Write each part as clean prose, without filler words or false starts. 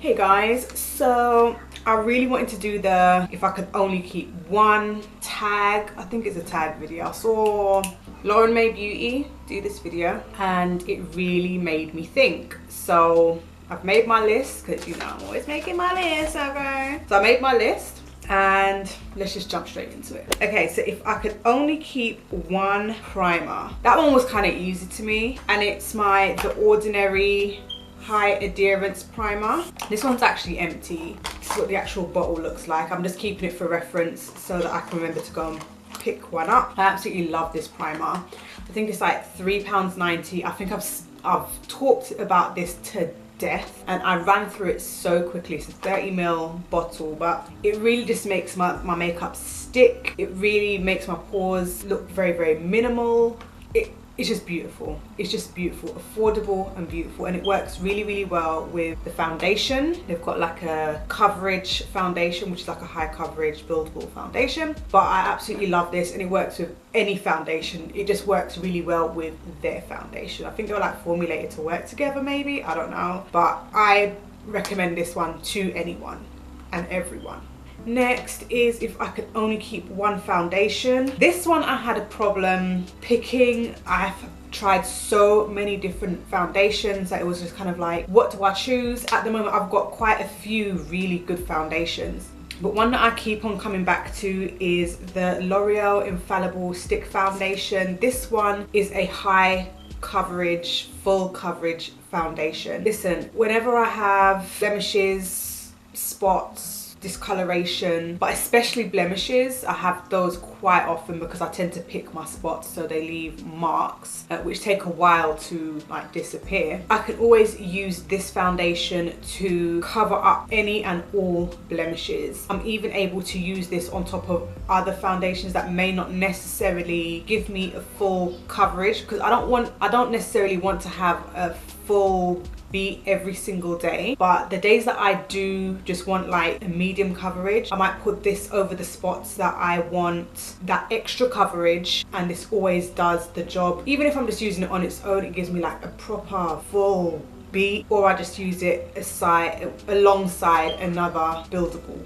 Hey guys, so I really wanted to do the if I could only keep one tag, I think it's a tag video. I saw Lauren May Beauty do this video and it really made me think. So I've made my list because you know I'm always making my list, okay? So I made my list and let's just jump straight into it. Okay, so if I could only keep one primer, that one was kind of easy to me, and it's The Ordinary High Adherence Primer. This one's actually empty. This is what the actual bottle looks like. I'm just keeping it for reference so that I can remember to go and pick one up. I absolutely love this primer. I think it's like £3.90. I think I've talked about this to death and I ran through it so quickly. It's a 30ml bottle, but it really just makes my makeup stick. It really makes my pores look very, very minimal. It's just beautiful. It's just beautiful, affordable and beautiful, and it works really, really well with the foundation. They've got like a coverage foundation, which is like a high coverage buildable foundation, but I absolutely love this, and it works with any foundation. It just works really well with their foundation. I think they were like formulated to work together, maybe, I don't know, but I recommend this one to anyone and everyone. Next is if I could only keep one foundation. This one I had a problem picking. I've tried so many different foundations that it was just kind of like, what do I choose? At the moment I've got quite a few really good foundations, but one that I keep on coming back to is the L'Oreal Infallible Stick Foundation. This one is a high coverage, full coverage foundation. Listen, whenever I have blemishes, spots, discoloration, but especially blemishes, I have those quite often because I tend to pick my spots so they leave marks which take a while to like disappear. I can always use this foundation to cover up any and all blemishes. I'm even able to use this on top of other foundations that may not necessarily give me a full coverage, because I don't necessarily want to have a full be every single day, but the days that I do just want like a medium coverage, I might put this over the spots that I want that extra coverage, and this always does the job. Even if I'm just using it on its own, it gives me like a proper full beat, or I just use it alongside another buildable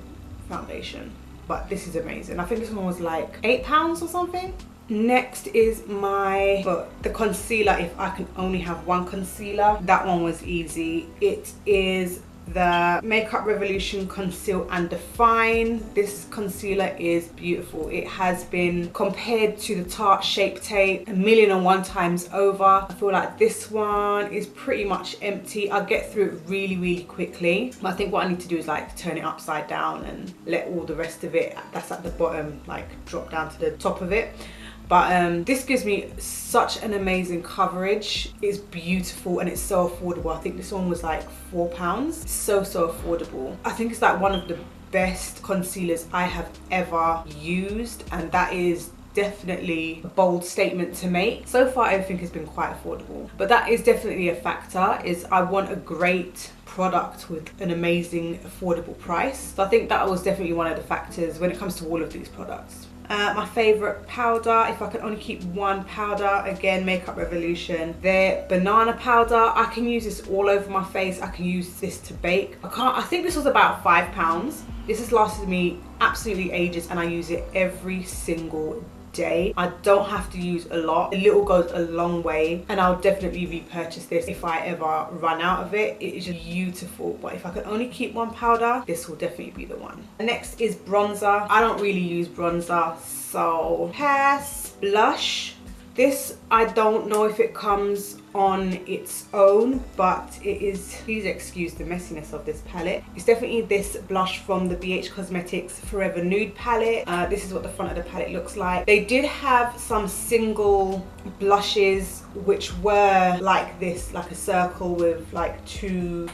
foundation. But this is amazing. I think this one was like £8 or something. Next is the concealer. If I can only have one concealer, that one was easy. It is the Makeup Revolution Conceal and Define. This concealer is beautiful. It has been compared to the Tarte Shape Tape 1,000,001 times over. I feel like this one is pretty much empty. I'll get through it really, really quickly. But I think what I need to do is like turn it upside down and let all the rest of it that's at the bottom like drop down to the top of it. But this gives me such an amazing coverage. It's beautiful and it's so affordable. I think this one was like £4. So affordable. I think it's like one of the best concealers I have ever used, and that is definitely a bold statement to make. So far everything has been quite affordable, but that is definitely a factor. Is I want a great product with an amazing affordable price. So I think that was definitely one of the factors when it comes to all of these products. My favorite powder, if I could only keep one powder, again, Makeup Revolution. Their banana powder, I can use this all over my face. I can use this to bake. I think this was about £5. This has lasted me absolutely ages, and I use it every single day. I don't have to use a lot. A little goes a long way, and I'll definitely repurchase this if I ever run out of it. It is just beautiful, but if I could only keep one powder, this will definitely be the one. Next is bronzer. I don't really use bronzer, so pass. Blush. This, I don't know if it comes on its own, but it is, please excuse the messiness of this palette. It's definitely this blush from the BH Cosmetics Forever Nude palette. This is what the front of the palette looks like. They did have some single blushes which were like this, like a circle with like two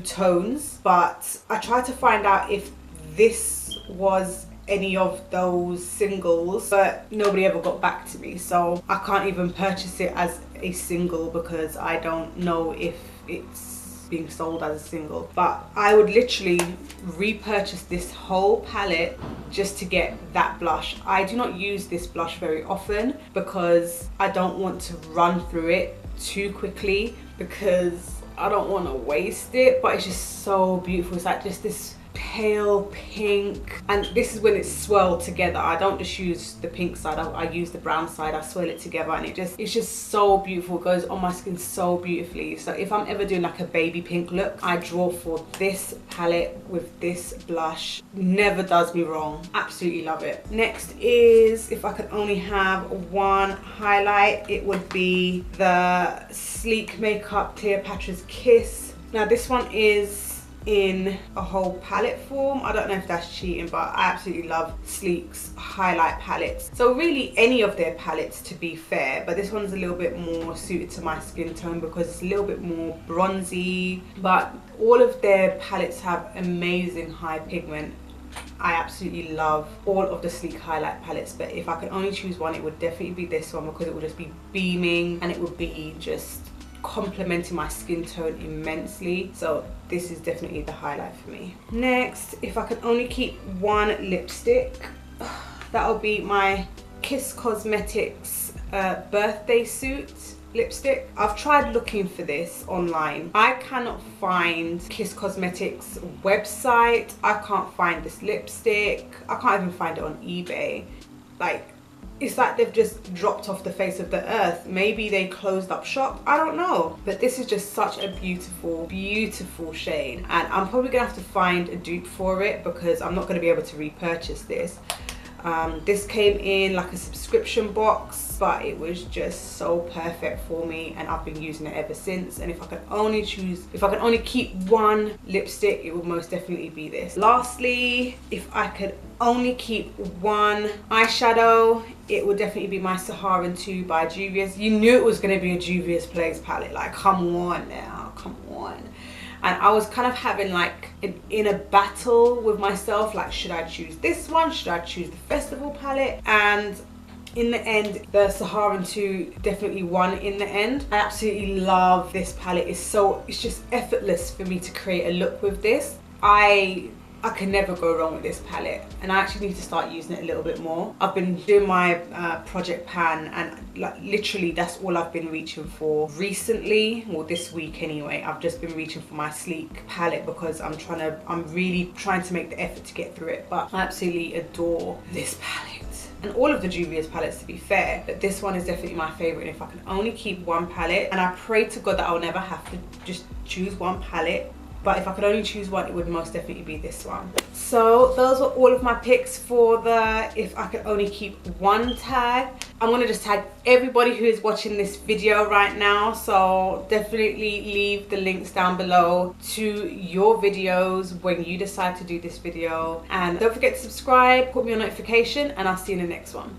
tones, but I tried to find out if this was any of those singles, but nobody ever got back to me, so I can't even purchase it as a single because I don't know if it's being sold as a single. But I would literally repurchase this whole palette just to get that blush. I do not use this blush very often because I don't want to run through it too quickly, because I don't want to waste it, but it's just so beautiful. It's like just this pale pink, and this is when it's swirled together. I don't just use the pink side, I use the brown side. I swirl it together, and it's just so beautiful. It goes on my skin so beautifully. So if I'm ever doing like a baby pink look, I draw for this palette with this blush. Never does me wrong. Absolutely love it. Next is, if I could only have one highlight, it would be the Sleek Makeup Cleopatra's Kiss. Now this one is in a whole palette form. I don't know if that's cheating, but I absolutely love Sleek's highlight palettes. So really any of their palettes, to be fair, but this one's a little bit more suited to my skin tone because it's a little bit more bronzy. But all of their palettes have amazing high pigment. I absolutely love all of the Sleek highlight palettes, but if I could only choose one, it would definitely be this one, because it would just be beaming and it would be just complementing my skin tone immensely. So this is definitely the highlight for me. Next, if I could only keep one lipstick, that would be my Kiss Cosmetics birthday suit lipstick. I've tried looking for this online. I cannot find Kiss Cosmetics website. I can't find this lipstick. I can't even find it on eBay. Like, it's like they've just dropped off the face of the earth. Maybe they closed up shop, I don't know. But this is just such a beautiful, beautiful shade. And I'm probably gonna have to find a dupe for it because I'm not gonna be able to repurchase this. This came in like a subscription box, but it was just so perfect for me, and I've been using it ever since. And if I could only choose, if I could only keep one lipstick, it would most definitely be this. Lastly, if I could only keep one eyeshadow, it would definitely be my Saharan 2 by Juvia's. You knew it was going to be a Juvia's Place palette, like come on now, come on. And I was kind of having like an inner battle with myself, like should I choose this one, should I choose the Festival palette? And in the end, the Saharan 2 definitely won in the end. I absolutely love this palette. It's just effortless for me to create a look with this. I can never go wrong with this palette, and I actually need to start using it a little bit more. I've been doing my project pan, and like literally that's all I've been reaching for recently, or this week anyway. I've just been reaching for my Sleek palette because I'm really trying to make the effort to get through it. But I absolutely adore this palette, and all of the Juvia's palettes, to be fair, but this one is definitely my favorite. And if I can only keep one palette, and I pray to God that I'll never have to just choose one palette, but if I could only choose one, it would most definitely be this one. So those were all of my picks for the if I could only keep one tag. I'm gonna just tag everybody who is watching this video right now, so definitely leave the links down below to your videos when you decide to do this video. And don't forget to subscribe, put me on notification, and I'll see you in the next one.